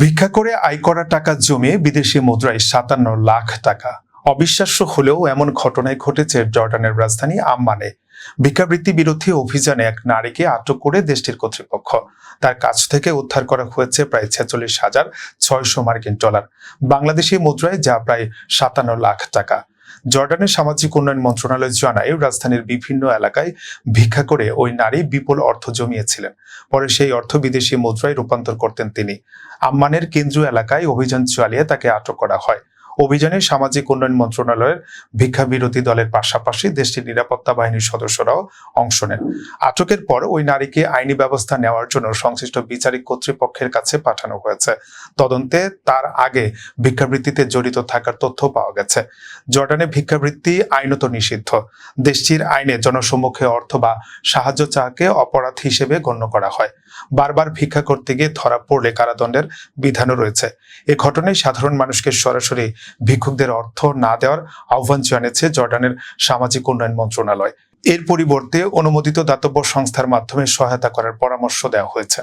ভিক্ষা করে আয় করা টাকা জমিয়ে বিদেশি মুদ্রায় ৫৭ লাখ টাকা। অবিশ্বাস্য হলেও এমন ঘটনায় ঘটেছে জর্ডানের রাজধানী আম্মানে। ভিক্ষাবৃত্তি বিরোধী অভিযানে এক নারীকে আটক করে দেশটির কর্তৃপক্ষ। তার কাছ থেকে উদ্ধার করা হয়েছে প্রায় ৪৬,৬০০ মার্কিন ডলার, বাংলাদেশি মুদ্রায় যা প্রায় ৫৭ লাখ টাকা। জর্ডানের সামাজিক উন্নয়ন মন্ত্রণালয় জানায়, রাজধানীর বিভিন্ন এলাকায় ভিক্ষা করে ওই নারী বিপুল অর্থ জমিয়েছিলেন। পরে সেই অর্থ বিদেশি মুদ্রায় রূপান্তর করতেন তিনি। আম্মানের কেন্দ্রীয় এলাকায় অভিযান চালিয়ে তাকে আটক করা হয়। অভিযানে সামাজিক উন্নয়ন মন্ত্রণালয়ের ভিক্ষা বিরোধী দলের পাশাপাশি দেশটির নিরাপত্তা বাহিনীর সদস্যরাও অংশ নেন। আটকের পর ওই নারীকে আইনি ব্যবস্থা নেওয়ার জন্য সংশ্লিষ্ট বিচারিক কর্তৃপক্ষের কাছে পাঠানো হয়েছে। তদন্তে তার আগে ভিক্ষাবৃত্তিতে জড়িত থাকার তথ্য পাওয়া গেছে। জর্ডানে ভিক্ষাবৃত্তি আইনত নিষিদ্ধ। দেশটির আইনে জনসম্মুখে অর্থ বা সাহায্য চাওয়াকে অপরাধ হিসেবে গণ্য করা হয়। বারবার ভিক্ষা করতে গিয়ে ধরা পড়লে কারাদণ্ডের বিধানও রয়েছে। এ ঘটনায় সাধারণ মানুষকে সরাসরি ভিক্ষুকদের অর্থ না দেওয়ার আহ্বান জানিয়েছে জর্ডানের সামাজিক উন্নয়ন মন্ত্রণালয়। এর পরিবর্তে অনুমোদিত দাতব্য সংস্থার মাধ্যমে সহায়তা করার পরামর্শ দেওয়া হয়েছে।